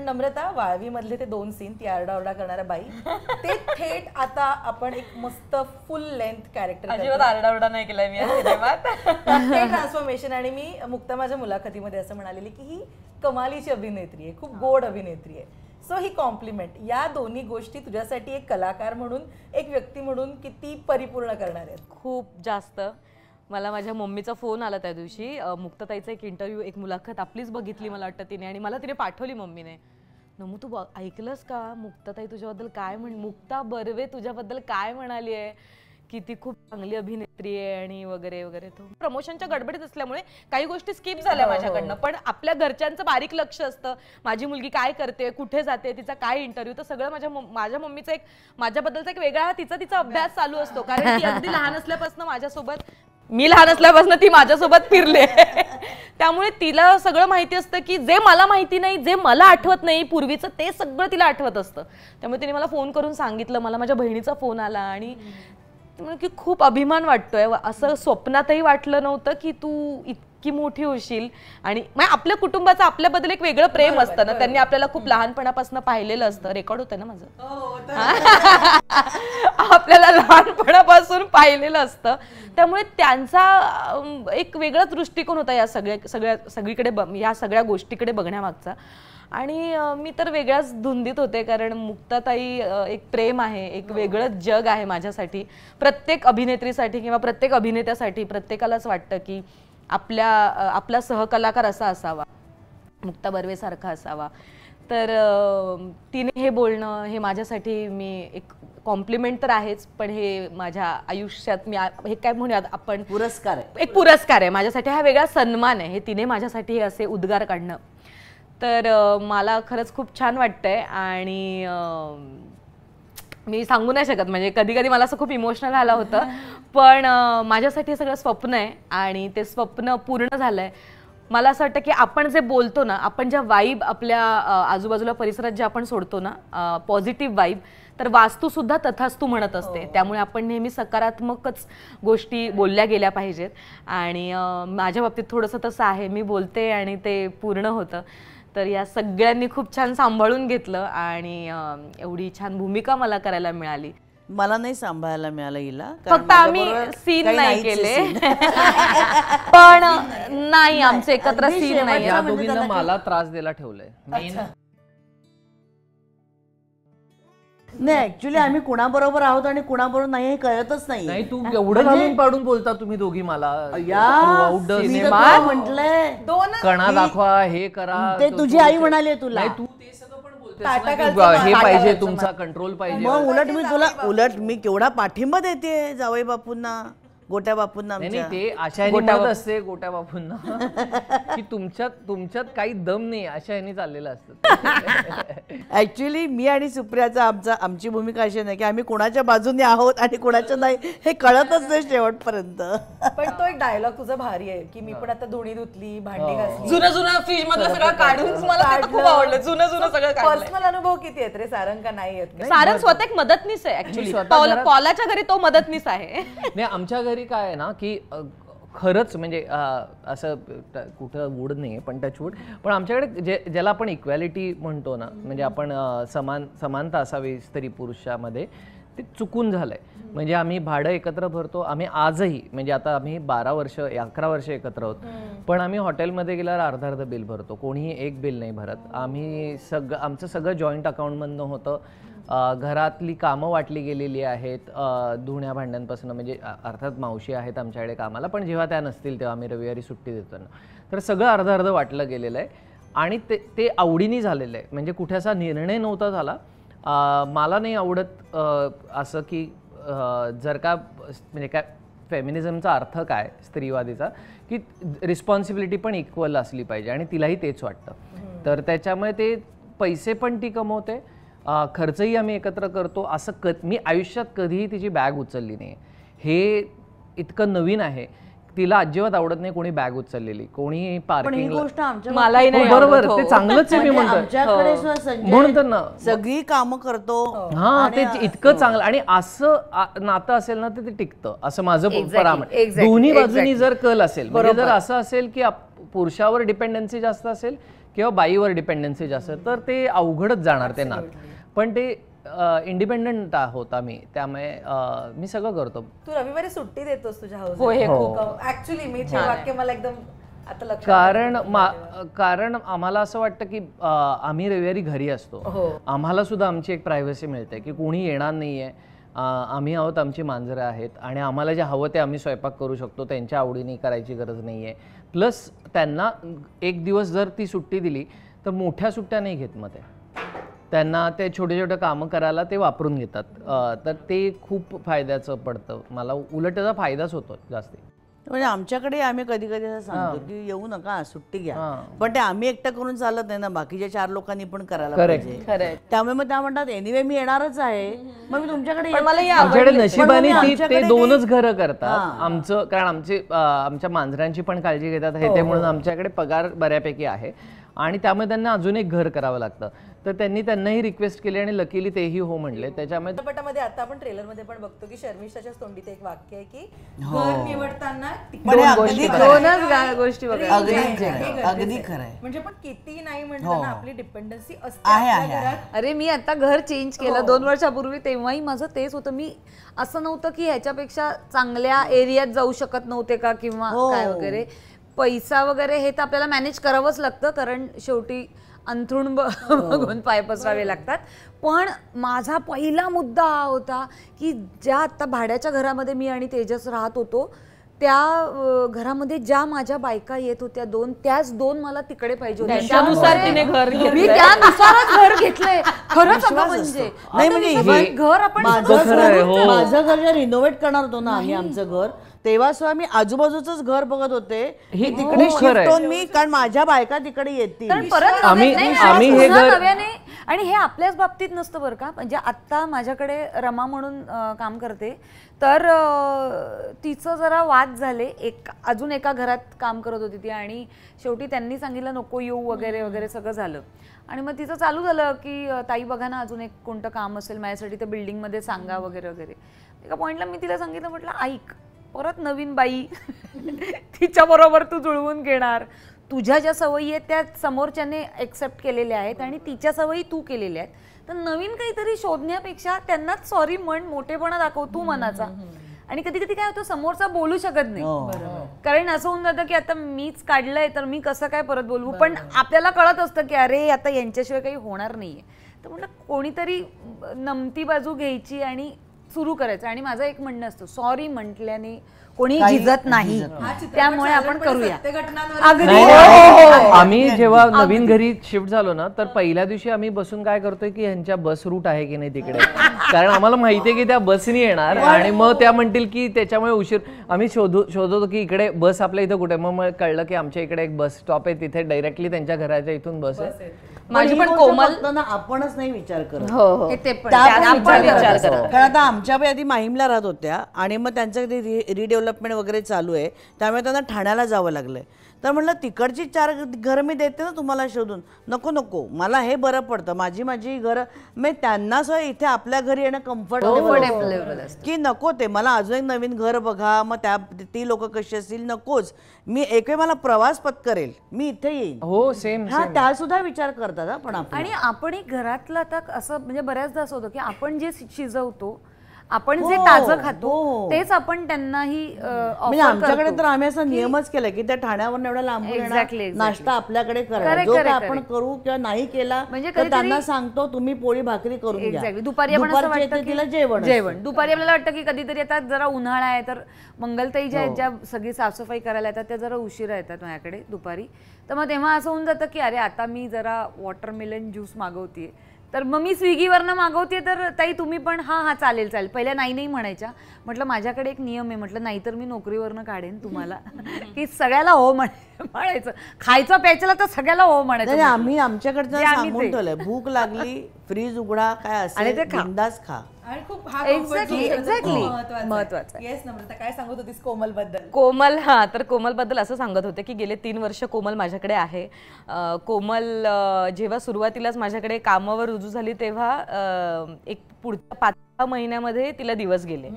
नम्रता, वाळवी मधले ते 2 सीन, ती आरडाओरडा करणारा बाई, ते थेट आता आपण एक मस्त फुल लेंथ कॅरेक्टर, अजिबात आरडाओरडा नाही केलाय मी या सिनेमात. ते ट्रान्सफॉर्मेशन. आणि मी मुक्ता माझ्या मुलाखतीमध्ये असं म्हणालेली की ही कमालीची अभिनेत्री आहे, खूप गोड अभिनेत्री आहे. सो ही कॉम्प्लिमेंट, या दोन्ही गोष्टी तुझ्यासाठी एक कलाकार म्हणून, एक व्यक्ती म्हणून किती परिपूर्ण करणार आहेत? खूप जास्त. मला माझ्या मम्मीचा फोन आला त्या दिवशी, मुक्ताताईचा एक इंटरव्ह्यू, एक मुलाखत आपलीच बघितली मला वाटतं तिने, आणि मला तिने पाठवली मम्मीने. नमू तू ऐकलंस का मुक्ताताई तुझ्याबद्दल काय मुक्ता बर्वे तुझ्याबद्दल काय म्हणाली आहे, की ती खूप चांगली अभिनेत्री आहे आणि वगैरे वगैरे. तो प्रमोशनच्या गडबडीत असल्यामुळे काही गोष्टी स्किप झाल्या माझ्याकडनं, पण आपल्या घरच्यांचं बारीक लक्ष असतं, माझी मुलगी काय करते, कुठे जाते, तिचा काय इंटरव्ह्यू, तर सगळं माझ्या मम्मीचं एक माझ्याबद्दलचा एक वेगळा तिचा अभ्यास चालू असतो. कारण ती अगदी लहान असल्यापासून माझ्यासोबत, मी लहान असल्यापासून ती माझ्यासोबत फिरले. त्यामुळे तिला सगळं माहिती असतं, की जे मला माहिती नाही, जे मला आठवत नाही पूर्वीचं, ते सगळं तिला आठवत असतं. त्यामुळे तिने मला फोन करून सांगितलं. मला माझ्या बहिणीचा फोन आला आणि की खूप अभिमान वाटतोय. असं स्वप्नातही वाटलं नव्हतं की तू इतकी मोठी होशील. आणि आपल्या कुटुंबाचं आपल्याबद्दल एक वेगळं प्रेम असतं ना, त्यांनी आपल्याला खूप लहानपणापासून पाहिलेलं असतं. रेकॉर्ड होतं ना माझं, आपल्याला लहानपणापासून पाहिलेलं असतं. त्यामुळे त्यांचा एक वेगळाच दृष्टिकोन होता या सगळीकडे, या सगळ्या गोष्टीकडे बघण्यामागचा. आणि मी तर वेगळ्याच धुंदीत होते, कारण मुक्ताताई एक प्रेम आहे, एक वेगळंच जग आहे माझ्यासाठी. प्रत्येक अभिनेत्रीसाठी किंवा प्रत्येक अभिनेत्यासाठी प्रत्येकालाच वाटतं की आपला सहकलाकार असा असावा, मुक्ता बर्वे सारखा असावा. तर तिने हे बोलणं हे माझ्यासाठी मी एक कॉम्प्लिमेंट तर आहेच, पण हे माझ्या आयुष्यात मी हे काय म्हणूयात आपण, पुरस्कार आहे, एक पुरस्कार आहे माझ्यासाठी, हा वेगळा सन्मान आहे. हे तिने माझ्यासाठी हे असे उद्गार काढणं, तर मला खरंच खूप छान वाटतंय. आणि मी सांगू नाही शकत, म्हणजे कधी कधी मला असं खूप इमोशनल झालं होतं, पण माझ्यासाठी हे सगळं स्वप्न आहे आणि ते स्वप्न पूर्ण झालंय. मला असं वाटतं की आपण जे बोलतो ना, आपण ज्या वाईब आपल्या आजूबाजूला परिसरात जे आपण सोडतो ना, पॉझिटिव्ह वाईब, तर वास्तू सुद्धा तथास्तू म्हणत असते. त्यामुळे आपण नेहमी सकारात्मकच गोष्टी बोलल्या गेल्या पाहिजेत. आणि माझ्या बाबतीत थोडंसं तसं आहे, मी बोलते आणि ते पूर्ण होतं. तर या सगळ्यांनी खूप छान सांभाळून घेतलं आणि एवढी छान भूमिका मला करायला मिळाली. मला नाही सांभाळायला मिळालं हिला, फक्त आम्ही सीन नाही केले. पण नाही, आमचे एकत्र सीन नाही. या दोघींना मला त्रास द्यायला ठेवलंय. नाही, ऍक्च्युली आम्ही कुणाबरोबर आहोत आणि कुणाबरोबर नाही हे कळतच नाही. नाही, तू एवढं घालून पाडून बोलता तुम्ही दोघी मला. म्हटलंय कणा दाखवा, हे करा, ते तुझी आई म्हणाली तुला, तू ते सगळं पण बोलतेस, हे पाहिजे, तुमचा कंट्रोल पाहिजे. मग उलट मी केवढा पाठिंबा देते जावई बापूंना, गोट्या बापूंना. नाही, ते अशा म्हणत असते गोट्या बापूंना की तुमच्यात काही दम नाही, अशा ह्यानी चाललेलं असतं. ऍक्च्युली मी आणि सुप्रियाचा आमची भूमिका अशी नाही की आम्ही कोणाच्या बाजूने आहोत आणि कोणाच्या नाही, हे कळतच नाही शेवटपर्यंत. पण तो एक डायलॉग तुझा भारी आहे की मी पण आता धुणी धुतली, भांडी घासली, जुनं फ्रीज मधलं सगळं काढून, मला खूप आवडलं. जुनं सगळं पर्सनल अनुभव किती आहेत रे सारंग, का नाही आहेत? सारंग स्वतः एक मदतनीस आहे ऍक्च्युली, पॉलाच्या घरी तो मदतनीस आहे. नाही, आमच्या घरी काय आहे ना की खरंच म्हणजे असं कुठं वूड नाही पण टचवूड, पण आमच्याकडे ज्याला आपण इक्वॅलिटी म्हणतो ना, म्हणजे आपण समानता असावी स्त्री पुरुषामध्ये, ते चुकून झालंय. म्हणजे आम्ही भाडं एकत्र भरतो, आम्ही आजही, म्हणजे आता आम्ही 11 वर्ष एकत्र आहोत, पण आम्ही हॉटेलमध्ये गेल्यावर अर्ध बिल भरतो, कोणीही एक बिल नाही भरत. आम्ही आमचं सगळं जॉईंट अकाउंटमधनं होतं. घरातली कामं वाटली गेलेली आहेत, धुण्या भांड्यांपासून, म्हणजे अर्थात मावशी आहेत आमच्याकडे कामाला, पण जेव्हा त्या नसतील तेव्हा आम्ही रविवारी सुट्टी देतो ना, तर सगळं अर्ध वाटलं गेलेलं आहे. आणि ते आवडीने झालेलं आहे, म्हणजे कुठे असा निर्णय नव्हता झाला. मला नाही आवडत असं की जर का, म्हणजे काय फेमिनिझमचा अर्थ काय स्त्रीवादीचा, की रिस्पॉन्सिबिलिटी पण इक्वल असली पाहिजे, आणि तिलाही तेच वाटतं. तर त्याच्यामुळे ते पैसे पण ती कमवते, खर्चही आम्ही एकत्र करतो. असं मी आयुष्यात कधीही तिची बॅग उचलली नाही, हे इतकं नवीन आहे. तिला अजिबात आवडत नाही कोणी बॅग उचललेली, कोणी पार्किंग. मलाही नाही, बरोबर, ते चांगलंच आहे. मी म्हणतो ना, सगळी कामं करतो. हा, ते इतकं चांगलं, आणि असं नातं असेल ना तर ते टिकतं, असं माझं परामर्श. दोन्ही बाजूनी जर कल असेल, म्हणजे जर असं असेल की पुरुषावर डिपेंडन्सी जास्त असेल किंवा बाईवर डिपेंडन्सी जास्त तर ते अवघडच जाणार ते नात. पण ते इंडिपेंडंट आहोत आम्ही, त्यामुळे मी सगळं करतो. तू रविवारी सुट्टी देतोस तुझ्या हाऊस? हो, हे खूप ऍक्च्युली मी ते वाक्य मला एकदम आता लक्षात कारण आम्हाला असं वाटतं की आम्ही रविवारी घरी असतो, आम्हाला सुद्धा आमची एक प्रायव्हसी मिळते की कोणी येणार नाहीये, आम्ही आहोत, आमची मांजरं आहेत आणि आम्हाला जे हवं ते आम्ही स्वयंपाक करू शकतो, त्यांच्या आवडीने करायची गरज नाहीये. प्लस त्यांना एक दिवस जर ती सुट्टी दिली तर मोठ्या सुट्ट्या नाही घेत, मग त्यांना ते छोटे छोटे कामं करायला ते वापरून घेतात. तर ते खूप फायद्याचं पडतं मला, उलट त्याचा फायदाच होतो जास्ती. म्हणजे आमच्याकडे आम्ही कधी कधी असं सांगतो की येऊ नका, सुट्टी घ्या, पण ते आम्ही एकटं करून चालत नाही ना, बाकीच्या 4 लोकांनी पण करायला पाहिजे. त्यामुळे मग त्या म्हणतात एनिवे मी येणारच आहे, मग मी तुमच्याकडे आमच्याकडे नशिबाने ते 2च घरं करतात आमचं, कारण आमच्या मांजरांची पण काळजी घेतात हे ते, म्हणून आमच्याकडे पगार बऱ्यापैकी आहे आणि त्यामुळे त्यांना अजून एक घर करावं लागतं. तर त्यांनाही रिक्वेस्ट केली आणि लकीली तेही हो म्हणले. त्याच्यामुळे चित्रपटामध्ये आता आपण ट्रेलर मध्ये पण बघतो की शर्मिष्ठाच्याच तोंडीत एक वाक्य आहे की घर निवडताना दोनच गोष्टी बघा. अगदी खरंय. म्हणजे पण किती नाही म्हटलं ना आपली डिपेंडन्सी असते आपल्या घरात. अरे मी आता घर चेंज केलं 2 वर्षापूर्वी, तेव्हाही माझं तेच होतं. मी असं नव्हतं की ह्याच्यापेक्षा चांगल्या एरियात जाऊ शकत नव्हते का किंवा काय वगैरे. पैसा वगैरे हे तर आपल्याला मॅनेज करावंच लागतं, कारण शेवटी अंथरूण बघून पाय पसरावे लागतात. पण माझा पहिला मुद्दा हा होता की ज्या आता भाड्याच्या घरामध्ये मी आणि तेजस राहत होतो, त्या घरामध्ये ज्या माझ्या बायका येत होत्या 2, त्याच 2 मला तिकडे पाहिजे होत्या. त्यानुसार तिने घर घेतलंय. मी त्यानुसारच घर घेतलंय. खरंच म्हणजे नाही म्हणजे घर आपण माझं घर जे रिनोव्हेट करणार होतो ना आम्ही आमचं घर, तेव्हा सुद्धा मी आजूबाजूच घर बघत होते, तिकडे शिफ्ट होऊन मी, कारण माझ्या बायका तिकडे येतील. आम्ही हे घर, आणि हे आपल्याच बाबतीत नसतं बरं का. म्हणजे आता माझ्याकडे रमा म्हणून काम करते, तर तिचं जरा वाद झाले. अजून एका घरात काम करत होती ती आणि शेवटी त्यांनी सांगितलं नको येऊ वगैरे वगैरे सगळं झालं. आणि मग तिचं चालू झालं की ताई बघा ना अजून एक कोणतं काम असेल माझ्यासाठी तर बिल्डिंगमध्ये सांगा वगैरे वगैरे. एका पॉईंटला मी तिला सांगितलं, म्हटलं ऐक, परत नवीन बाई तिच्याबरोबर तू जुळवून घेणार, तुझ्या ज्या सवयी आहेत त्या समोरच्याने एक्सेप्ट केलेल्या आहेत आणि तिच्या सवयी तू केलेल्या आहेत, तर नवीन काहीतरी शोधण्यापेक्षा त्यांनाच सॉरी म्हण, मोठेपणा दाखव तू मनाचा. आणि कधी कधी काय होतं, समोरचा बोलू शकत नाही, कारण असं होऊन जातं की आता मीच काढलंय तर मी कसं काय परत बोलवू. पण आपल्याला कळत असतं की अरे आता यांच्याशिवाय काही होणार नाहीये. तर म्हटलं कोणीतरी नमती बाजू घ्यायची आणि सुरू करायचं. आणि माझं एक म्हणणं असतं, सॉरी म्हटल्याने कोणी झिजत नाही, त्यामुळे आपण करूया. आम्ही जेव्हा नवीन घरी शिफ्ट झालो ना, तर पहिल्या दिवशी आम्ही बसून काय करतोय की ह्यांच्या बस रूट आहे की नाही तिकडे, कारण आम्हाला माहितीये की त्या बसनी येणार आणि मग त्या म्हणतील की त्याच्यामुळे उशीर. आम्ही शोधतो की इकडे बस आपल्या इथं कुठे, मग कळलं की आमच्या इकडे एक बस स्टॉप आहे, तिथे डायरेक्टली त्यांच्या घराच्या इथून बस आहे. माझी पण कोमल आपणच नाही विचार करत, कारण आता आमच्या आधी माहीमला राहत होत्या आणि मग त्यांचं रिडेव्हलपमेंट वगैरे चालू आहे, त्यामुळे त्यांना ठाण्याला जावं लागलंय. तर म्हटलं तिकडची 4 घरं मी देते ना तुम्हाला शोधून, नको नको, मला हे बरं पडतं, माझी घरं मी त्यांना सुद्धा इथे आपल्या घरी येणं कम्फर्टेबल की नको ते मला अजून एक नवीन घर बघा, मग ती लोक कशी असतील, नकोच. मी एक वेळ मला प्रवास पत्करेल, मी इथे येईन. हो सेम. हा त्या सुद्धा विचार करतात. पण आणि आपण घरातलं आता असं म्हणजे बऱ्याचदा असं होतं की आपण जे शिजवतो, आपण जे ताजं खातो तेच आपण त्यांनाही म्हणजे आमच्याकडे तर आम्ही असा नियमच केलाय की त्या ठाण्यावरून एवढा लांबून नाश्ता आपल्याकडे करा, जो काय आपण करू किंवा नाही केला म्हणजे त्यांना सांगतो तुम्ही पोळी भाकरी करून घ्या. दुपारी आपण असं वाटतं तिला जेवण दुपारी आपल्याला वाटतं की कधीतरी आता जरा उन्हाळा आहे तर मंगलताई ज्या सगळी साफसफाई करायला येतात त्या जरा उशिरा येतात माझ्याकडे दुपारी. तर मग तेव्हा असं होऊन जातं की अरे आता मी जरा वॉटरमेलन ज्यूस मागवतीये, तर मग मी स्विगीवरनं मागवते, तर ताई तुम्ही पण हा चालेल चालेल. पहिल्या नाही म्हणायच्या. म्हटलं माझ्याकडे एक नियम आहे, म्हटलं नाहीतर मी नोकरीवरनं काढेन तुम्हाला की सगळ्याला हो म्हणायचं, खायचं प्यायचं तर सगळ्याला हो म्हणायचं. आम्ही आमच्याकडचं सांगून ठेवलंय, भूक लागली फ्रीज उघडा, काय असेल बिंदास खा. आणि खूप एक्झॅक्टली महत्वाचं. येस नम्रता, काय सांगत होतीस कोमल बद्दल? तर कोमल बद्दल असं सांगत होते की गेले 3 वर्ष कोमल माझ्याकडे आहे. कोमल जेव्हा सुरुवातीलाच माझ्याकडे कामावर रुजू झाली तेव्हा एक पुढच्या 5 महिन्यामध्ये तिला दिवस गेले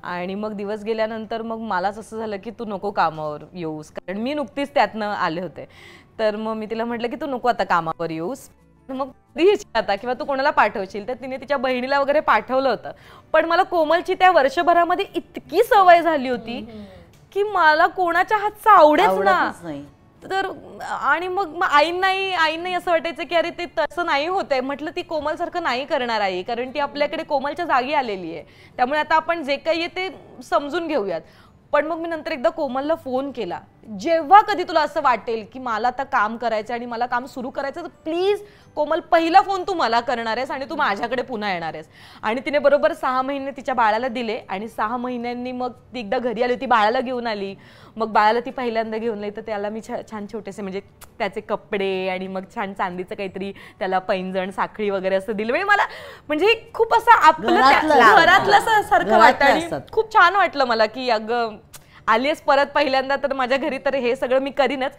आणि मग दिवस गेल्यानंतर मग मलाच असं झालं की तू नको कामावर येऊस, कारण मी नुकतीच त्यातनं आले होते. तर मग मी तिला म्हटलं की तू नको आता कामावर येऊस, मग कधी येशील आता किंवा तू कोणाला पाठवशील. तर तिने तिच्या बहिणीला वगैरे पाठवलं होतं. पण मला कोमलची त्या वर्षभरामध्ये इतकी सवय झाली होती की मला कोणाच्या हातचं आवडेच ना. तर आणि मग आईंनाही असं वाटायचं की अरे ते तसं नाही होतंय. म्हटलं ती कोमलसारखं नाही करणार आई, कारण ती आपल्याकडे कोमलच्या जागी आलेली आहे. त्यामुळे आता आपण जे काही आहे ते समजून घेऊयात. पण मग मी नंतर एकदा कोमलला फोन केला, जेव्हा कधी तुला असं वाटेल की मला आता काम करायचं आणि मला काम सुरू करायचं, तर प्लीज कोमल पहिला फोन तू मला करणार आहेस आणि तू माझ्याकडे पुन्हा येणार आहेस. आणि तिने बरोबर 6 महिने तिच्या बाळाला दिले आणि 6 महिन्यांनी मग ती एकदा घरी आली होती, बाळाला घेऊन आली. मग बाळाला ती पहिल्यांदा घेऊन आली तर त्याला मी छान छोटेसे म्हणजे त्याचे कपडे आणि मग छान चांदीचं काहीतरी त्याला पैंजण साखळी वगैरे असं दिलं. म्हणजे मला म्हणजे खूप असं आपलं घरातलं सारखं वाटतं आणि खूप छान वाटलं मला की अगं आलीस परत पहिल्यांदा तर माझ्या घरी, तर हे सगळं मी करीनच.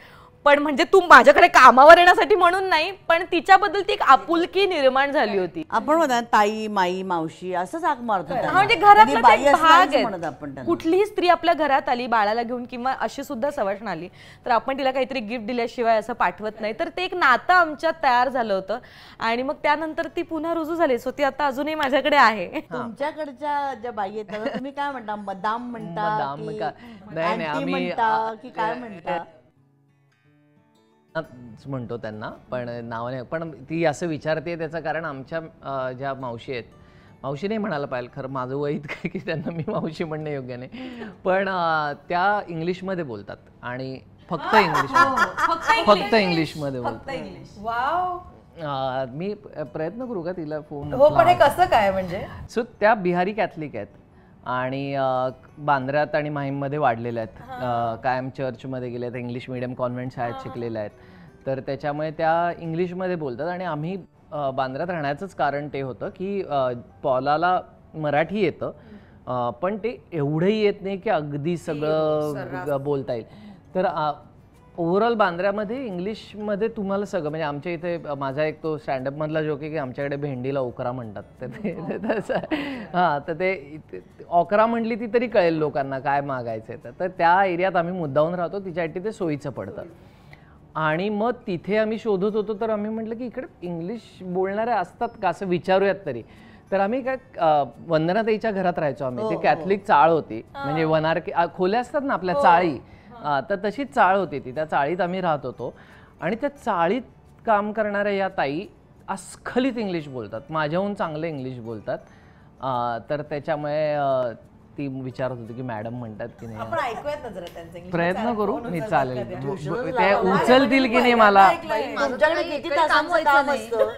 पण म्हणजे तू माझ्याकडे कामावर येण्यासाठी म्हणून नाही, पण तिच्याबद्दल ती एक आपुलकी निर्माण झाली होती. आपण म्हणा ताई, माई, मावशी असंच हाक मारतो. म्हणजे घरातला एक भाग आहे. कुठलीही स्त्री आपल्या घरात आली बाळाला घेऊन किंवा अशी सुद्धा सवाष्ण आली तर आपण तिला काहीतरी गिफ्ट दिल्याशिवाय असं पाठवत नाही. तर ते एक नातं आमच्यात तयार झालं होतं आणि मग त्यानंतर ती पुन्हा रुजू झाली. सो ती आता अजूनही माझ्याकडे आहे. तुमच्याकडच्या ज्या बाई आहेत तुम्ही काय म्हणता, मदाम म्हणता की काय म्हणता? म्हणतो त्यांना, पण नावाने. पण ती असं विचारते त्याचं कारण आमच्या ज्या मावशी आहेत, मावशी नाही म्हणायला पाहिजे, खरं माझं वय इतकं की त्यांना मी मावशी म्हणणं योग्य नाही, पण त्या इंग्लिशमध्ये बोलतात आणि फक्त इंग्लिशमध्ये बोलतात. मी प्रयत्न करू का तिला फोन? हो, पण हे कसं काय म्हणजे? सो त्या बिहारी कॅथलिक आहेत आणि बांद्र्यात आणि माहीममध्ये वाढलेल्या आहेत, कायम चर्चमध्ये गेले आहेत, इंग्लिश मीडियम कॉन्व्हेंट शाळेत शिकलेल्या आहेत. तर त्याच्यामुळे त्या इंग्लिशमध्ये बोलतात आणि आम्ही बांद्र्यात राहण्याचंच कारण ते होतं की पॉलाला मराठी येतं पण ते एवढंही येत नाही की अगदी सगळं बोलता येईल. तर ओव्हरऑल बांद्र्यामध्ये इंग्लिशमध्ये तुम्हाला सगळं म्हणजे आमच्या इथे माझा एक तो स्टँडअपमधला जोक आहे की आमच्याकडे भेंडीला ओकरा म्हणतात. तर ते हां, तर ते ओकरा म्हटली ती तरी कळेल लोकांना काय मागायचं आहे. तर त्या एरियात आम्ही मुद्दाहून राहतो, तिच्यासाठी ते सोयीचं पडतं. आणि मग तिथे आम्ही शोधत होतो तर आम्ही म्हटलं की इकडे इंग्लिश बोलणारे असतात का असं विचारूयात तरी. तर आम्ही काय वंदनाताईच्या घरात राहायचो आम्ही. ते कॅथलिक चाळ होती, म्हणजे वनारकी खोल्या असतात ना आपल्या चाळी, तर तशीच चाळ होती ती. त्या चाळीत आम्ही राहत होतो आणि त्या चाळीत काम करणाऱ्या या ताई अस्खलित इंग्लिश बोलतात, माझ्याहून चांगलं इंग्लिश बोलतात. तर त्याच्यामुळे ती विचारत होती की मॅडम म्हणतात की नाही. आपण ऐकूयात ना जरा त्यांचं इंग्लिश. प्रयत्न करू मी, चालेल. ते उचलतील की नाही मला. तुमच्याकडे किती तासांचं काम असतं?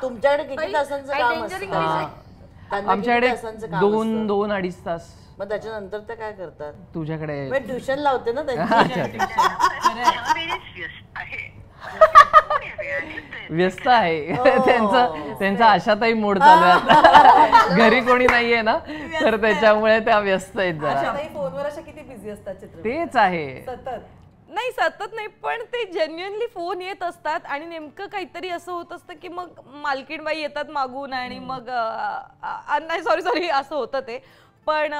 तुमच्याकडे किती तासांचं काम असतं? आमच्याकडे 2-2-2.5 तास. मग त्याच्यानंतर ते काय करतात? तुझ्याकडे ट्युशन लावते ना त्यांची. व्यस्त आहे त्यांचा आशाताई मोड चालू आहे, घरी कोणी नाहीये ना, तर त्याच्यामुळे त्या व्यस्त आहेत जरा. फोनवर अशा किती बिझी असतात चित्र? तेच आहे. सतत नाही, पण ते जेन्युइनली फोन येत असतात आणि नेमकं काहीतरी असं होत असतं की मग मालकीणबाई येतात मागून आणि मग नाही सॉरी असं होतं ते. पण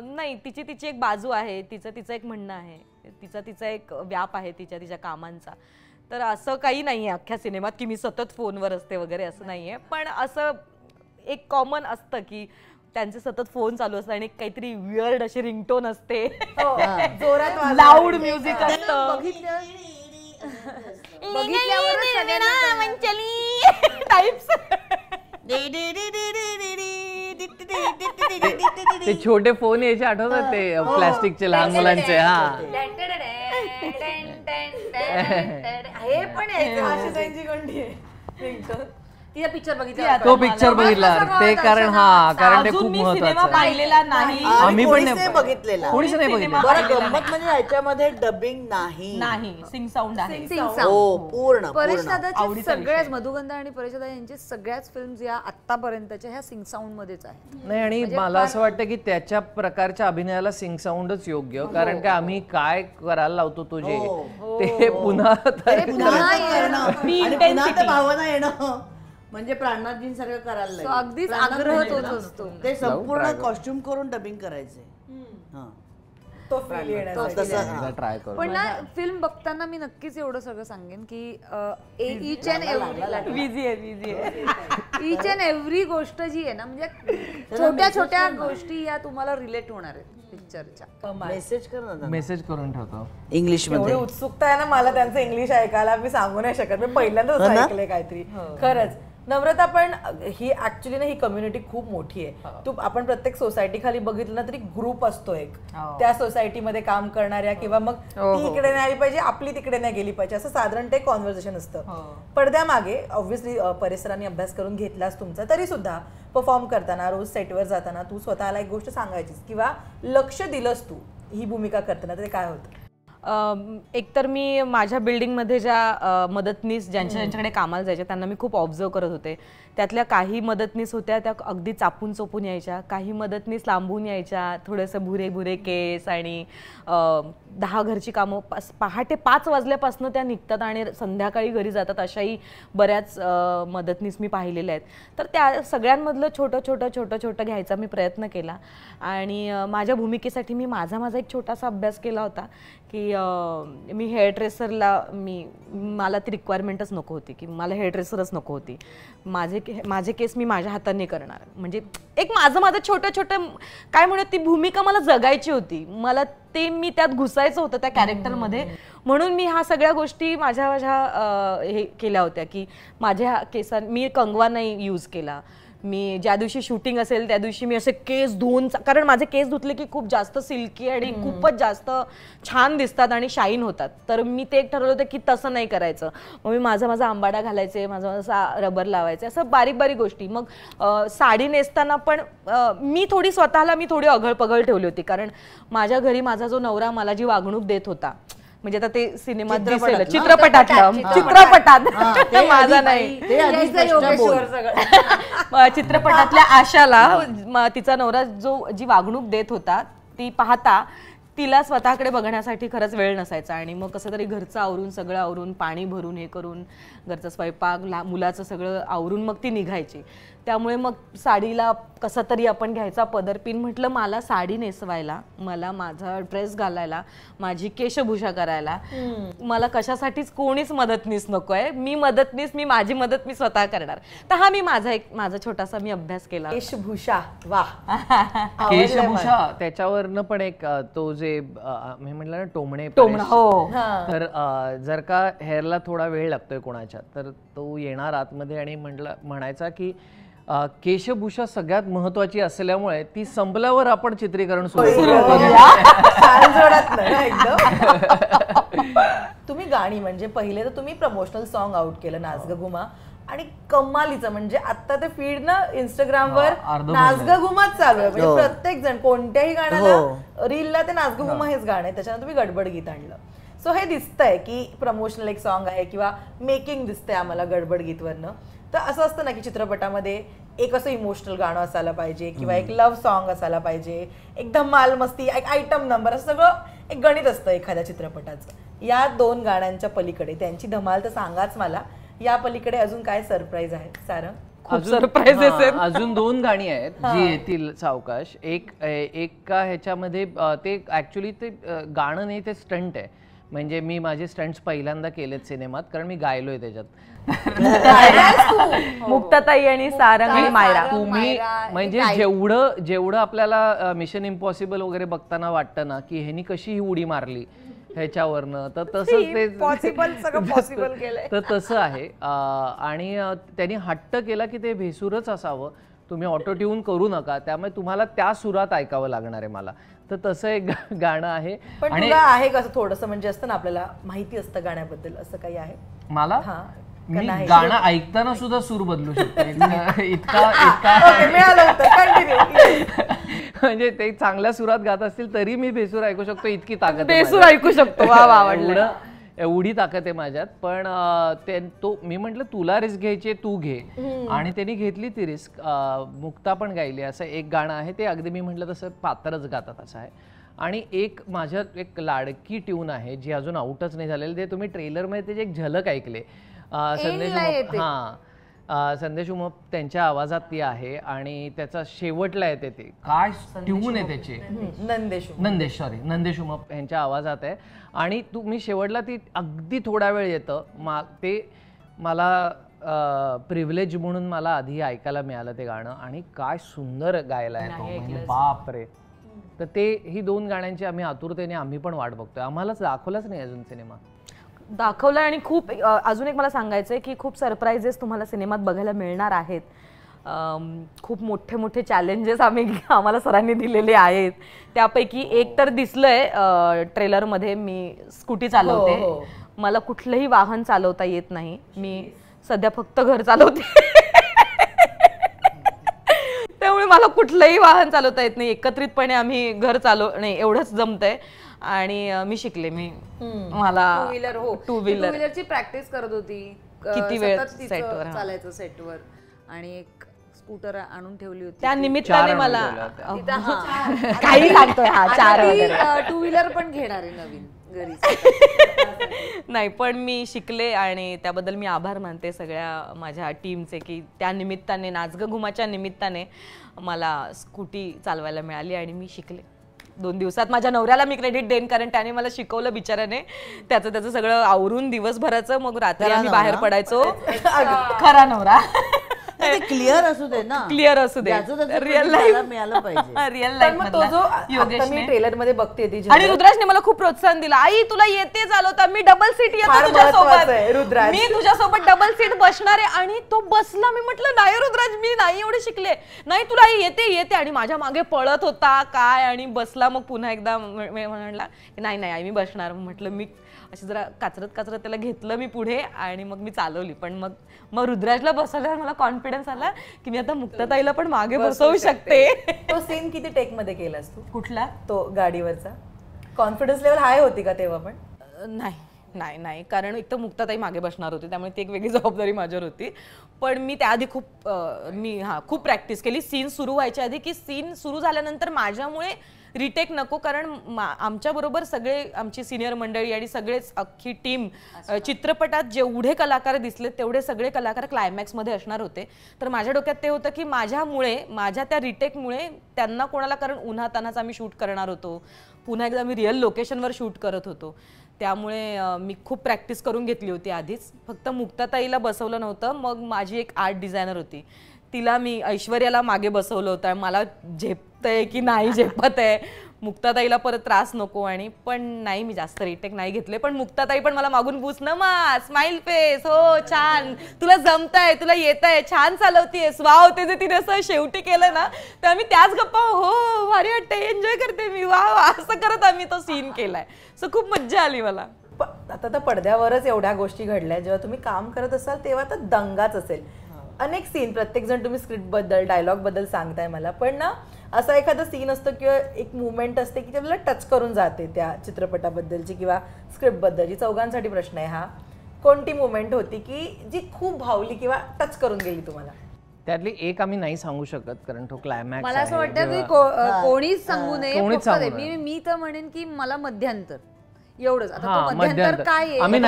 नाही, तिची एक बाजू आहे, तिचं एक म्हणणं आहे, तिचा एक व्याप आहे तिच्या कामांचा. तर असं काही नाहीये अख्ख्या सिनेमात की मी सतत फोनवर असते वगैरे, असं नाहीये. पण असं एक कॉमन असतं की त्यांचे सतत फोन चालू असतात आणि काहीतरी वियर्ड अशी रिंगटोन असते, जोरात लाऊड म्युझिक असतं. ते छोटे फोन यायचे आठवतात, ते प्लास्टिकचे लहान मुलांचे. हा, हे पण आशिषांची कोणती आहे तिचा पिक्चर बघितला, तो पिक्चर बघितला ते, कारण ते खूप महत्वाचं पाहिलेला नाही. आम्ही पण नाही बघितलेला, कोणीच नाही बघितलं. बरं गंमत म्हणजे ह्याच्यामध्ये डबिंग नाही, सिंग साऊंड आहे. हो, पूर्ण. परेश दादाचे सगळ्याच, मधुगंधा आणि परेश दादा यांचे सगळ्याच फिल्म्स या आतापर्यंतच्या ह्या सिंग साऊंड मध्येच आहेत. नाही, आणि मला असं वाटतं की त्याच्या प्रकारच्या अभिनयाला सिंग साऊंडच योग्य, कारण काय आम्ही काय करायला लावतो तुझे ते पुन्हा भावना येणं म्हणजे प्राणनाथजींसारखं करायला अगदीच आग्रह तोच असतो. ते संपूर्ण कॉस्ट्युम करून डबिंग करायचे. तो feel येण्यासाठी. तसं ट्राय करू. पण ना फिल्म बघताना मी नक्कीच एवढं सगळं सांगेन की each and each and every गोष्ट जी आहे ना, म्हणजे छोट्या छोट्या गोष्टी या तुम्हाला रिलेट होणार आहेत पिक्चरच्या. मेसेज कर ना मेसेज करून ठेवतो. इंग्लिश एवढी मध्ये. उत्सुकता आहे ना मला त्यांचं इंग्लिश ऐकायला, मी सांगू नाही शकत. मी पहिल्यांदाच हो ना? ऐकलंय काहीतरी. खरंच नम्रता, पण ही ऍक्च्युली ना ही कम्युनिटी खूप मोठी आहे. तू आपण प्रत्येक सोसायटी खाली बघितलं ना तरी ग्रुप असतो एक, त्या सोसायटीमध्ये काम करणाऱ्या, किंवा मग ती इकडे नाही आली पाहिजे, आपली तिकडे नाही गेली पाहिजे, असं साधारण ते कॉन्व्हर्सेशन असतं. पडद्यामागे ऑब्व्हियसली परिसरांनी अभ्यास करून घेतलास तुमचा, तरी सुद्धा परफॉर्म करताना, रोज सेटवर जाताना तू स्वतःला एक गोष्ट सांगायचीस किंवा लक्ष दिलंस तू ही भूमिका करताना, ते काय होतं? एकतर मी माझ्या बिल्डिंगमध्ये ज्या मदतनीस ज्यांच्याकडे कामाला जायच्या त्यांना मी खूप ऑब्झर्व करत होते. त्यातल्या काही मदतनीस होत्या त्या अगदी चापून चोपून यायच्या, काही मदतनीस लांबून यायच्या, थोडंसं भुरे भुरे केस आणि 10 घरची कामं पहाटे 5 वाजल्यापासून त्या निघतात आणि संध्याकाळी घरी जातात, अशाही बऱ्याच मदतनीस मी पाहिलेल्या आहेत. तर त्या सगळ्यांमधलं छोटं छोटं छोटं छोटं घ्यायचा मी प्रयत्न केला. आणि माझ्या भूमिकेसाठी मी माझा एक छोटासा अभ्यास केला होता की मी हेअर ड्रेसरला मला ती रिक्वायरमेंटच नको होती की मला हेअर ड्रेसरच नको होती. माझे केस मी माझ्या हाताने करणार, म्हणजे एक माझं छोटं छोटं काय म्हणत ती भूमिका मला जगायची होती, मला ते मी त्यात घुसायचं होतं त्या कॅरेक्टरमध्ये. म्हणून मी ह्या सगळ्या गोष्टी माझ्या हे केल्या होत्या की माझ्या मी कंगवा नाही यूज केला. मी ज्या दिवशी शूटिंग असेल त्या दिवशी मी असे केस धुवून, कारण माझे केस धुतले की खूप जास्त सिल्की आणि खूपच जास्त छान दिसतात आणि शाईन होतात, तर मी ते एक ठरवलं होतं की तसं नाही करायचं. मग मी माझा आंबाडा घालायचे, माझा रबर लावायचे, असं बारीक बारीक गोष्टी. मग साडी नेसताना पण मी थोडी अघळपघळ ठेवली होती, कारण माझ्या घरी माझा जो नवरा मला जी वागणूक देत होता, म्हणजे आता ते सिनेमात दिसेल चित्रपटात माझा नाही, चित्रपटातल्या आशाला तिचा नवरा जी वागणूक देत होता ती पाहता तिला स्वतःकडे बघण्यासाठी खरंच वेळ नसायचा. आणि मग कसं तरी घरचं आवरून, सगळं आवरून, पाणी भरून, हे करून, घरचं स्वयंपाक, मुलाचं सगळं आवरून मग ती निघायची. त्यामुळे मग साडीला कसा तरी आपण घ्यायचा पदरपिन. म्हटलं मला साडी नेसवायला, मला माझा ड्रेस घालायला, माझी केशभूषा करायला मला कशासाठीच कोणीच मदतनीस नकोय. मी माझी मदत मी स्वतः करणार. तर हा मी माझा छोटासा मी अभ्यास केला. केशभूषा, वाह. केशभूषा त्याच्यावरनं पण एक तो जे मी म्हटलं ना टोमणे, हो, तर जर का हेअरला थोडा वेळ लागतोय कोणाच्या, तर तो येणार आतमध्ये आणि म्हणायचा की केशभूषा सगळ्यात महत्वाची असल्यामुळे ती संपल्यावर आपण चित्रीकरण सुरू तुम्ही गाणी म्हणजे पहिले तर तुम्ही प्रमोशनल सॉन्ग आउट केलं नाच ग घुमा, आणि कमालीचं म्हणजे आता ते फीड ना इंस्टाग्रामवर नाच ग घुमाच चालू आहे. म्हणजे प्रत्येक जण कोणत्याही गाण्याला रीलला ते नाच ग घुमा हेच गाणं आहे. त्याच्यानं तुम्ही गडबड गीत आणलं. सो हे दिसतंय की प्रमोशनल एक सॉन्ग आहे किंवा मेकिंग दिसतंय आम्हाला गडबड गीतवरनं. तर असं असतं ना की चित्रपटामध्ये एक असं इमोशनल गाणं असायला पाहिजे किंवा एक लव्ह सॉन्ग असायला पाहिजे, एक धमाल मस्ती, एक आयटम नंबर, असं सगळं एक गणित असतं एखाद्या चित्रपटाचं. या 2 गाण्यांच्या पलीकडे, त्यांची धमाल तर सांगाच मला, या पलीकडे अजून काय सरप्राईज आहे सारंग? अजून 2 गाणी आहेत जी येतील सावकाश. एक ह्याच्यामध्ये ते ऍक्च्युली ते गाणं नाही, ते स्टंट आहे. म्हणजे मी माझे स्टंट्स पहिल्यांदा केलेत सिनेमात, कारण मी गायलोय त्याच्यात. मुक्ताताई आणि सारंग आणि मायरा. तुम्ही म्हणजे जेवढं आपल्याला मिशन इम्पॉसिबल वगैरे बघताना वाटतं ना की ह्यांनी कशी ही उडी मारली ह्याच्यावरनं, तर तसंच ते पॉसिबल केलंय. तर तसं आहे. आणि त्यांनी हट्ट केला की ते भेसूरच असावं, तुम्ही ऑटो ट्यून करू नका, त्यामुळे तुम्हाला त्या सुरात ऐकावं लागणार आहे मला. तर तसं एक गाणं आहे. पण तुला आहे कसं थोडंसं म्हणजे असतं ना आपल्याला माहिती असतं गाण्याबद्दल, असं काही आहे मला? मी गाणं ऐकताना सुद्धा सूर बदलू शकतो. इतका म्हणजे ते चांगल्या सुरात गात असतील तरी मी बेसूर ऐकू शकतो, इतकी ताकद ऐकू शकतो. एवढी ताकद आहे माझ्यात. पण मी म्हंटल तुला रिस्क घ्यायची तू घे, आणि त्यांनी घेतली ती रिस्क. मुक्ता पण गायली. असं एक गाणं आहे ते अगदी मी म्हटलं तसं पात्रच गातात असं आहे. आणि एक माझ्यात एक लाडकी ट्यून आहे जी अजून आउटच नाही झालेली, ते तुम्ही ट्रेलर मध्ये त्याची एक झलक ऐकले. संदेश संदेश उमप त्यांच्या आवाजात ती आहे आणि त्याचा शेवटला येते ते काय ट्यून आहे त्याचे, नंदेश उमप यांच्या आवाजात आहे आणि तुम्ही शेवटला ती अगदी थोडा वेळ येतं ते मला प्रिव्हिलेज म्हणून मला आधी ऐकायला मिळालं ते गाणं आणि काय सुंदर गायला आहे तो, म्हणजे बाप रे. तर ते ही 2 गाण्यांची आम्ही आतुरतेने आम्ही पण वाट बघतोय. आम्हालाच दाखवलाच नाही अजून सिनेमा. दाखवलं आणि खूप अजून एक मला सांगायचंय की खूप सरप्राइजेस तुम्हाला सिनेमात बघायला मिळणार आहेत. खूप मोठे मोठे चॅलेंजेस आम्हाला सरांनी दिलेले आहेत. त्यापैकी एक तर दिसलंय ट्रेलरमध्ये, मी स्कूटी चालवते. मला कुठलंही वाहन चालवता येत नाही, मी सध्या फक्त घर चालवते. त्यामुळे मला कुठलंही वाहन चालवता येत नाही. एकत्रितपणे आम्ही घर नाही एवढंच जमतंय आणि मी शिकले. मला टू व्हीलरची प्रॅक्टिस करत होती. किती वेळ सेटवर चालायचं सेटवर आणि एक स्कूटर आणून ठेवली होती. त्या निमित्ताने मला काही सांगतोय हा 4 टू व्हीलर पण घेणार आहे नवीन घरी. नाही पण मी शिकले आणि त्याबद्दल मी आभार मानते सगळ्या माझ्या टीमचे की त्या निमित्ताने नाच ग घुमाच्या निमित्ताने मला स्कूटी चालवायला मिळाली आणि मी शिकले. 2 दिवसात माझ्या नवऱ्याला मी क्रेडिट देईन, कारण त्याने मला शिकवलं बिचाराने. त्याचं सगळं आवरून दिवसभराचं, मग रात्री आम्ही बाहेर पडायचो. खरा नवरा क्लिअर असू दे ना, क्लिअर असू दे. रिअल लाईफ मिळालं पाहिजे. रिअल लाईफ तो जो मी ट्रेलर मध्ये बघते ती आणि रुद्राजने मला खूप प्रोत्साहन दिलं. आई तुला येते चालवता, मी डबल सीट येतो तुझ्यासोबत, मी तुझ्यासोबत डबल सीट बसणार आहे. आणि तो बसला. मी म्हटलं नाही रुद्राज मी नाही एवढे शिकले. नाही तुला येते आणि माझ्या मागे पळत होता काय आणि बसला. मग पुन्हा एकदा म्हणाला नाही आई मी बसणार. म्हटलं मी अशी जरा काचरत त्याला घेतलं मी पुढे आणि मग मी चालवली. पण मग रुद्राजला बसवल्यावर मला कॉन्फिडन्स आला की मी आता मुक्ताताईला पण मागे बसवू शकते. तो सीन किती टेक मध्ये केलास तू? कुठला? तो गाडीवरचा. कॉन्फिडन्स लेवल हाय होती का तेव्हा पण? नाही कारण एक तर मुक्ताताई मागे बसणार होती त्यामुळे ती एक वेगळी जबाबदारी माझ्यावर होती. पण मी त्याआधी खूप प्रॅक्टिस केली सीन सुरू व्हायच्या आधी, की सीन सुरू झाल्यानंतर माझ्यामुळे रिटेक नको. कारण आमच्याबरोबर सगळे आमची सिनियर मंडळी आणि सगळेच अख्खी टीम, चित्रपटात जेवढे कलाकार दिसले तेवढे सगळे कलाकार क्लायमॅक्समध्ये असणार होते. तर माझ्या डोक्यात ते होतं की माझ्या त्या रिटेकमुळे त्यांना कोणाला, कारण उन्हातान्हाच आम्ही शूट करणार होतो, पुन्हा एकदा मी रिअल लोकेशनवर शूट करत होतो. त्यामुळे मी खूप प्रॅक्टिस करून घेतली होती आधीच. फक्त मुक्ताताईला बसवलं नव्हतं. मग माझी एक आर्ट डिझायनर होती, तिला मी ऐश्वर्याला मागे बसवलं होतं. मला झेपतंय की नाही झेपत आहे, मुक्ताताईला परत त्रास नको. आणि पण नाही मी जास्त रिटेक नाही घेतले. पण मुक्ताताई पण मला मागून नमा स्माइल फेस, हो छान तुला जमतंय, तुला येतंय, छान चालवतीयस, वाव. ते जे तिने असं शेवटी केलं ना तर आम्ही त्याच गप्पा हो भारी वाटतंय, एन्जॉय करते मी, वा असं करत आम्ही तो सीन केलाय. सो खूप मज्जा आली मला. आता तर पडद्यावरच एवढ्या गोष्टी घडल्या, जेव्हा तुम्ही काम करत असाल तेव्हा तर दंगाच असेल. अनेक सीन, प्रत्येक जण तुम्ही स्क्रिप्ट बद्दल डायलॉग बद्दल सांगताय मला, पण ना असा एखादा सीन असतो किंवा एक मुवमेंट असते की त्याला टच करून जाते त्या चित्रपटाबद्दलची किंवा स्क्रिप्ट बद्दलची. चौघांसाठी प्रश्न आहे हा. कोणती मुवमेंट होती की जी खूप भावली किंवा टच करून गेली तुम्हाला? त्यातली एक आम्ही नाही सांगू शकत कारण तो क्लायमॅक्स. मला असं वाटतं की कोणीच सांगू नये. मी तर म्हणेन की मला मध्यांतर एवढंच. आता मध्यांतर काय आहे आम्ही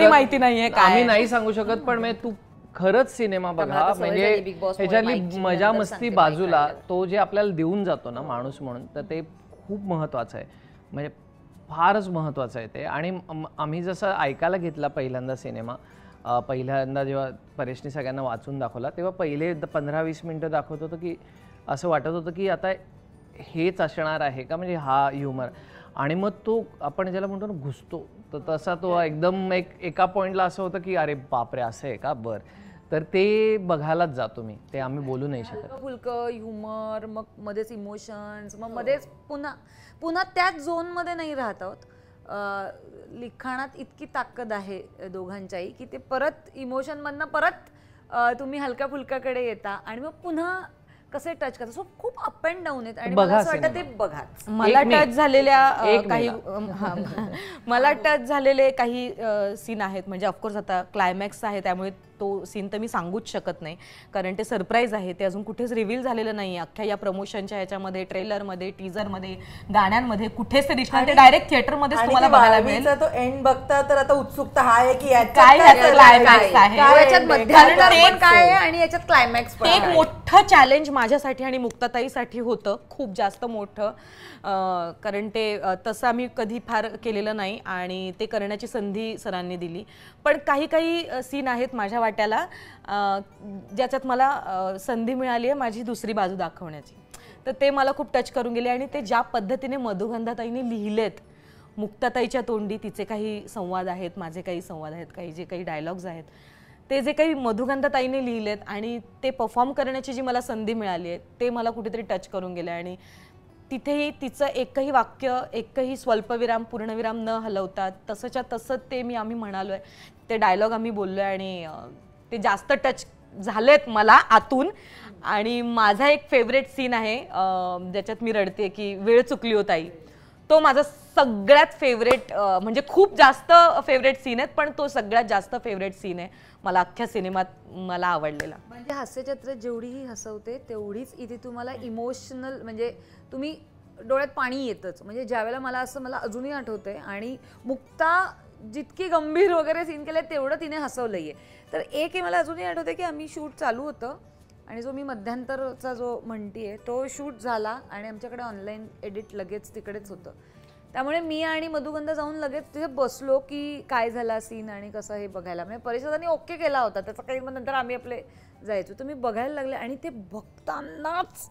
माहिती नाहीये, आम्ही नाही सांगू शकत. पण तू खरंच सिनेमा बघा, म्हणजे ह्याच्यातली मजा मस्ती बाजूला तो जे आपल्याला देऊन जातो ना माणूस म्हणून, तर ते खूप महत्वाचं आहे. म्हणजे फारच महत्वाचं आहे ते. आणि आम्ही जसं ऐकायला घेतला पहिल्यांदा सिनेमा, पहिल्यांदा जेव्हा परेशने सगळ्यांना वाचून दाखवला तेव्हा पहिले 15-20 मिनिटं दाखवत होतं की असं वाटत होतं की आता हेच असणार आहे का, म्हणजे हा ह्युमर. आणि मग तो आपण ज्याला म्हणतो ना घुसतो, तर तसा तो एकदम एका पॉईंटला असं होतं की अरे बापरे असं आहे का, बरं. तर ते बघायलाच जातो मी, ते आम्ही बोलू नाही शकत. फुलकं ह्युमर, मग मध्येच इमोशन्स, मग मध्येच पुन्हा त्याच झोनमध्ये नाही राहत आहोत. लिखाणात इतकी ताकद आहे दोघांच्याही की ते परत इमोशनमधनं परत तुम्ही हलक्या फुलक्याकडे येता आणि मग पुन्हा कसे टच करतात. सो खूप अप अँड डाऊन आहेत आणि मला असं वाटतं ते बघा. मला टच झालेले काही सीन आहेत, म्हणजे ऑफकोर्स आता क्लायमॅक्स आहे त्यामुळे तो सीन तर मी सांगूच शकत नाही, कारण ते सरप्राईज आहे, ते अजून कुठेच रिव्हील झालेलं नाही अख्ख्या या प्रमोशनच्या ह्याच्यामध्ये, ट्रेलरमध्ये, टीजरमध्ये, गाण्यांमध्ये कुठेच ते दिसणार, ते डायरेक्ट थिएटरमध्येच तुम्हाला बघायला मिळेल. तो एंड बघता तर आता उत्सुकता हा आहे की काय ह्याचं क्लायमॅक्स आहे, याच्यात मध्यांतर काय आहे आणि याच्यात क्लायमॅक्स पण एक मोठं चॅलेंज माझ्यासाठी आणि मुक्ताताईसाठी होतं, खूप जास्त मोठं, कारण ते तसं आम्ही कधी फार केलेलं नाही आणि ते करण्याची संधी सरांनी दिली. पण काही काही सीन आहेत माझ्या वाट्याला ज्याच्यात मला संधी मिळाली आहे माझी दुसरी बाजू दाखवण्याची, तर ते मला खूप टच करून गेले. आणि ते ज्या पद्धतीने मधुगंधाताईने लिहिलेत, मुक्ताताईच्या तोंडी तिचे काही संवाद आहेत, माझे काही संवाद आहेत, काही जे काही डायलॉग्स आहेत, ते जे काही मधुगंधाताईने लिहिलेत आणि ते परफॉर्म करण्याची जी मला संधी मिळाली आहे ते मला कुठेतरी टच करून गेले. आणि तिथेही तिचं एकही वाक्य, एकही स्वल्पविराम, पूर्णविराम न हलवता तसंच्या तसं ते आम्ही म्हणालोय, ते डायलॉग आम्ही बोललोय आणि ते जास्त टच झालेत मला आतून. आणि माझा एक फेवरेट सीन आहे ज्याच्यात मी रडते की वेळ चुकली हो ताई, तो माझा सगळ्यात फेवरेट, म्हणजे खूप जास्त फेवरेट सीन आहेत पण तो सगळ्यात जास्त फेवरेट सीन आहे मला अख्ख्या सिनेमात, मला आवडलेला. म्हणजे हास्यचित्र जेवढीही हसवते तेवढीच इथे तुम्हाला इमोशनल, म्हणजे तुम्ही डोळ्यात पाणी येतच. म्हणजे ज्यावेळेला मला अजूनही आठवतंय, आणि मुक्ता जितकी गंभीर वगैरे सीन केले तेवढं तिने हसवलंय. तर एक हे मला अजूनही आठवतंय की आम्ही शूट चालू होतं आणि जो मी मध्यांतरचा जो म्हणतीये तो शूट झाला आणि आमच्याकडे ऑनलाईन एडिट लगेच तिकडेच होतं, त्यामुळे मी आणि मधुगंधा जाऊन लगेच तिथे बसलो की काय झाला सीन आणि कसं हे बघायला. म्हणजे परिषदांनी ओके केला होता त्याचा काही, मग नंतर आम्ही आपले जायचो, तर मी बघायला लागले आणि ते बघतानाच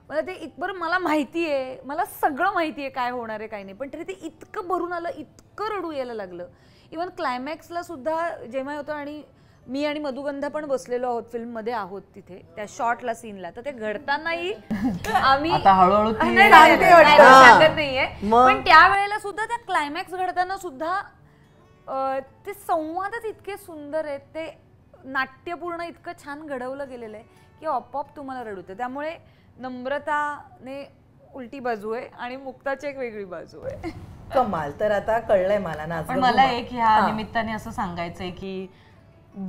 मला ते बरं मला माहिती आहे, मला सगळं माहिती आहे काय होणार आहे काय नाही, पण तरी ते इतकं भरून आलं, इतकं रडू यायला लागलं. इवन क्लायमॅक्सला सुद्धा जेव्हा होतं आणि मी आणि मधुगंधा पण बसलेलो आहोत, फिल्ममध्ये आहोत तिथे त्या शॉर्टला सीनला, तर ते घडतानाही आम्ही हळूहळू सांगत नाहीये, पण त्यावेळेला सुद्धा त्या क्लायमॅक्स घडताना सुद्धा ते संवादच इतके सुंदर आहेत, ते नाट्यपूर्ण इतकं छान घडवलं गेलेलं आहे की आपोआप तुम्हाला रडवतं. त्यामुळे नम्रताने उलटी बाजू आहे आणि मुक्ताची एक वेगळी बाजू आहे. कमाल. तर आता कळलंय मला ना, पण मला एक ह्या निमित्ताने असं सांगायचंय की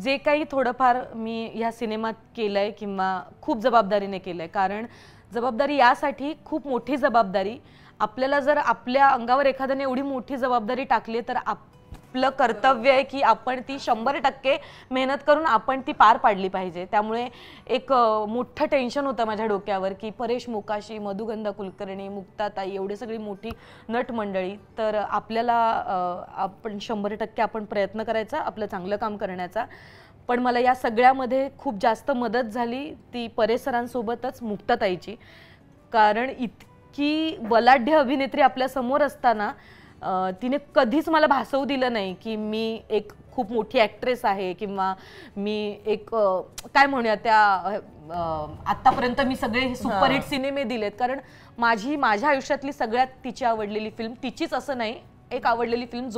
जे काही थोडंफार मी ह्या सिनेमात केलंय किंवा खूप जबाबदारीने केलंय, कारण जबाबदारी यासाठी खूप मोठी जबाबदारी, आपल्याला जर आपल्या अंगावर एखाद्याने एवढी मोठी जबाबदारी टाकली तर आपलं कर्तव्य आहे की आपण ती 100% मेहनत करून आपण ती पार पाडली पाहिजे. त्यामुळे एक मोठं टेन्शन होतं माझ्या डोक्यावर की परेश मोकाशी, मधुगंधा कुलकर्णी, मुक्ताताई एवढी सगळी मोठी नट मंडळी, तर आपल्याला आपण 100% आपण प्रयत्न करायचा आपलं चांगलं काम करण्याचा. पण मला या सगळ्यामध्ये खूप जास्त मदत झाली ती परेश सरांसोबतच मुक्ताताईची, कारण इतकी बलाढ्य अभिनेत्री आपल्या समोर असताना तिने कधीच मला भासवू दिलं नाही की मी एक खूप मोठी ॲक्ट्रेस आहे किंवा मी एक काय म्हणूया त्या आतापर्यंत मी सगळे सुपरहिट सिनेमे दिलेत, कारण माझ्या आयुष्यातली सगळ्यात तिची आवडलेली फिल्म, तिचीच असं नाही, एक आवडलेली फिल्म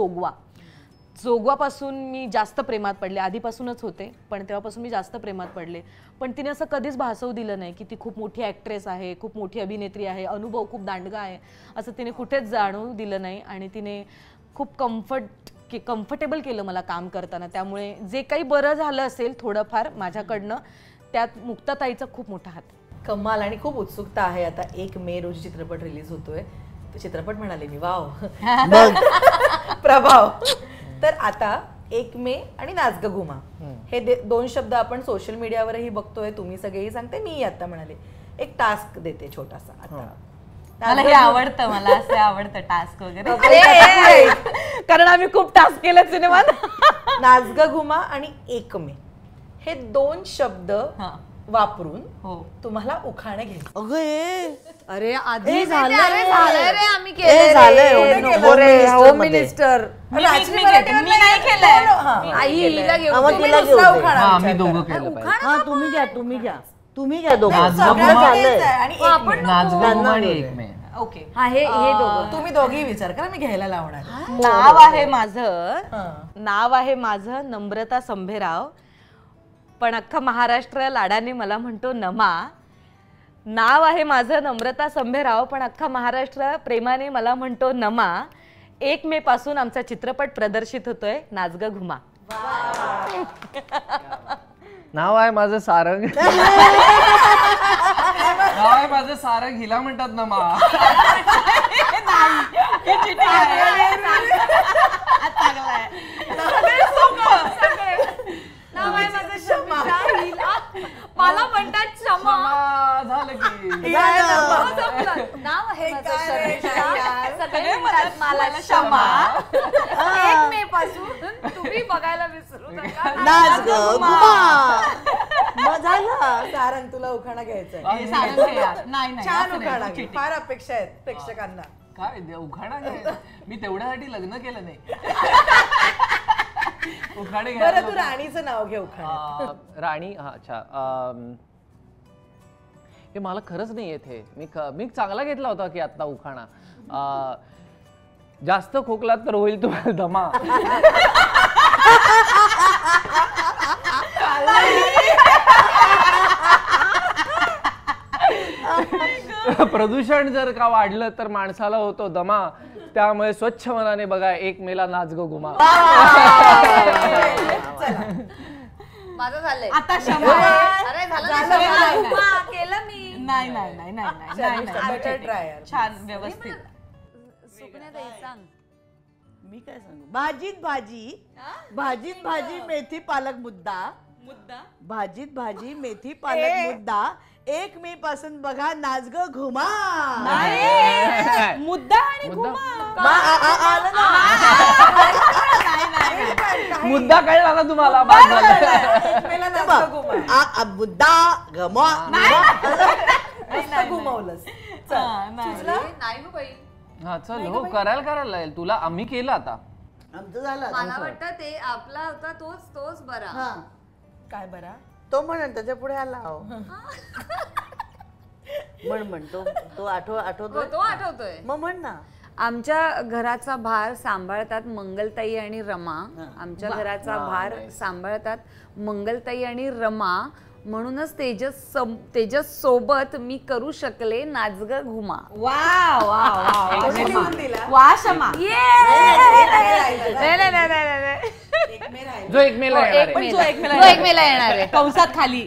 जोगवापासून मी जास्त प्रेमात पडले, आधीपासूनच होते पण तेव्हापासून मी जास्त प्रेमात पडले. पण तिने असं कधीच भासवू दिलं नाही की ती खूप मोठी ॲक्ट्रेस आहे, खूप मोठी अभिनेत्री आहे, अनुभव खूप दांडगा आहे, असं तिने कुठेच जाणवू दिलं नाही. आणि तिने खूप कम्फर्टेबल केलं मला काम करताना. त्यामुळे जे काही बरं झालं असेल थोडंफार माझ्याकडनं त्यात मुक्ताताईचा खूप मोठा हात. कमाल. आणि खूप उत्सुकता आहे. आता 1 मे रोजी चित्रपट रिलीज होतोय, चित्रपट म्हणाले मी, वाव प्रभाव. तर आता 1 मे आणि नाच ग घुमा हे 2 शब्द आपण सोशल मीडियावरही बघतोय, तुम्ही सगळेही सांगते, मी आता म्हणाले एक टास्क देते छोटासा. आता मला हे आवडतं, मला असं आवडतं टास्क वगैरे, कारण आम्ही खूप टास्क केले सिनेमात. नाच ग घुमा आणि 1 मे हे 2 शब्द वापरून तुम्हाला उखाणे घ्यायचे. अरे आधी हे झालंय रे, आम्ही केलंय होम मिनिस्टर. मी नाही केलंय. आई हिला घेऊन आम्ही दोघं केलं पाहिजे. हा तुम्ही घ्या दोघं. आणि 1 मे. ओके, हे दोघं तुम्ही दोघेही विचार करा, मी घ्यायला लावणार. नाव आहे माझं नम्रता संभेराव, पण अख्खा महाराष्ट्र लाडाने मला म्हणतो नमा. नाव आहे माझं नम्रता संभेराव, पण अख्खा महाराष्ट्र प्रेमाने मला म्हणतो नमा. 1 मे पासून आमचा चित्रपट प्रदर्शित होतोय, नाच ग घुमा. नाव आहे माझं सारंग. नाव आहे माझं सारंग, हिला म्हणतात ना मा. मला म्हणतात क्षमा. झालं की नाव आहे माझं शर्मिष्ठा. सगळे म्हणतात मला क्षमा. 1 मे पासून तुम्ही बघायला विसरू नका. नाच ग घुमा. मग झालं. सारंग तुला उखाणा घ्यायचा छान उखाणा घे. फार अपेक्षा आहेत प्रेक्षकांना. काय उखाणा घ्यायला? मी तेवढ्यासाठी लग्न केलं नाही. उखाणे बरं तू राणीचं नाव घे उखाणा. राणी. हा अच्छा. हे मला खरंच नाही येत हे. मी चांगला घेतला होता की आता उखाणा. जास्त खोकलात तर होईल तुम्हाला दमा. प्रदूषण जर का वाढलं तर माणसाला होतो दमा. त्यामुळे स्वच्छ मनाने बघा 1 मेला नाच गो घुमा. माझं झालंय आता क्षमा. अरे झालं केलं मी. नाही नाही नाही नाही बेटर ट्राय. छान व्यवस्थित. सुकण्याताई सांग. मी काय सांगू. भाजीत भाजी, भाजीत भाजी मेथी पालक मुद्दा. भाजीत भाजी मेथी पालक मुद्दा. 1 मे पासून बघा नाच ग घुमा. मुद्दा आणि मुद्दा कळला ना तुम्हाला. मुद्दा घमा. घुमवलंस. नाही गं बाई. हा चल हो करायला लागेल तुला. आम्ही केलं आता. आमचं झालं. मला वाटतं ते आपला होता तोच बरा. हा काय बरा तो म्हण त्याच्या पुढे आला. म्हण तो आठवतोय. तो आठवतोय. मग म्हण ना. आमच्या घराचा भार सांभाळतात मंगलताई आणि रमा. आमच्या घराचा भार सांभाळतात मंगलताई आणि रमा. म्हणूनच तेजस सोबत मी करू शकले नाच ग घुमा. वा वा वा लिहून दिला. वा क्षमा. जो 1 मेला येणार आहे. जो 1 मेला येणार आहे. कंसात खाली.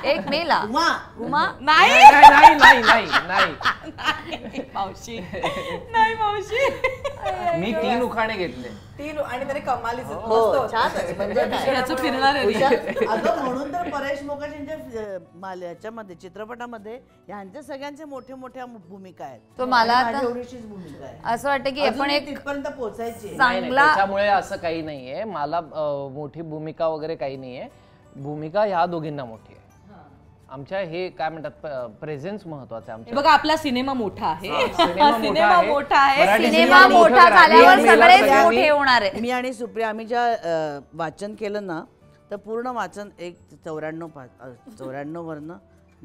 1 मेला घुमा. नाही नाही नाही नाही नाही मावशी. नाही मावशी. मी 3 उखाणे घेतले. 3 आणि त्याने कमालीचं हो छान आहे. म्हणजे काय? याचं फिरणार आहे. अगं म्हणून तर परेश मोकाशींच्या याच्यामध्ये चित्रपटामध्ये ह्यांच्या सगळ्यांचे मोठे मोठ्या भूमिका आहेत. तो मला आता एवढीशीच भूमिका आहे. असं वाटतं की आपण एक तिथपर्यंत पोहोचायची. चांगला त्याच्यामुळे असं काही नाहीये. मला मोठी भूमिका वगैरे काही नाहीये. भूमिका ह्या दोघींना मोठी आहे. आमच्या हे काय म्हणतात प्रेझेन्स महत्वाचं आहे आमच्या. बघा आपला सिनेमा मोठा आहे. सिनेमा मोठा आहे. मराठी सिनेमा मोठा झाल्यावर सगळेच मोठे होणार आहे. मी आणि सुप्रिया आम्ही ज्या वाचन केलं ना तर पूर्ण वाचन 94 वरनं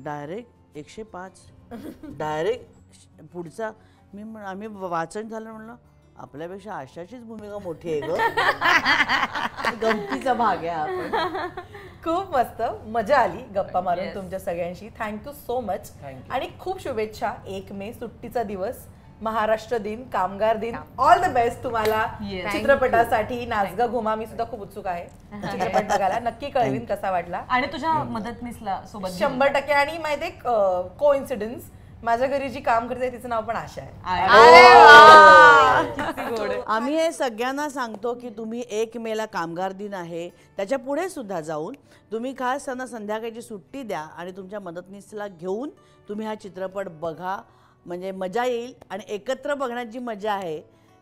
डायरेक्ट 105 डायरेक्ट पुढचा. आम्ही वाचन झालं म्हणलं आपल्यापेक्षा आशाचीच भूमिका मोठी आहे ग. गमतीचा भाग आहे आपण. खूप मस्त मजा आली गप्पा मारून तुमच्या सगळ्यांशी. Thank you so much. आणि खूप शुभेच्छा. 1 मे सुट्टीचा दिवस, महाराष्ट्र दिन, कामगार दिन. ऑल द बेस्ट तुम्हाला चित्रपटासाठी नाच ग घुमा. मी सुद्धा खूप उत्सुक आहे चित्रपट बघायला. नक्की कळवीन कसा वाटला. आणि तुझ्या मदतनीसला सोबत 100%. आणि माहिती आहे कोइन्सिडन्स माझ्या घरी जी काम करते तिचं नाव पण आशा आहे. आम्ही हे सगळ्यांना सांगतो की तुम्ही 1 मेला कामगार दिन आहे त्याच्या पुढे सुद्धा जाऊन तुम्ही खास त्यांना संध्याकाळची सुट्टी द्या आणि तुमच्या मदतनीसला घेऊन तुम्ही हा चित्रपट बघा. म्हणजे मजा येईल आणि एकत्र बघण्याची जी मजा आहे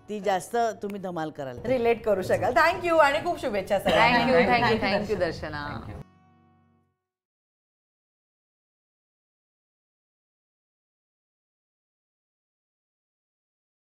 ती जास्त तुम्ही धमाल कराल, रिलेट करू शकाल. थँक्यू आणि खूप शुभेच्छा सगळ्यांना. थँक्यू दर्शना.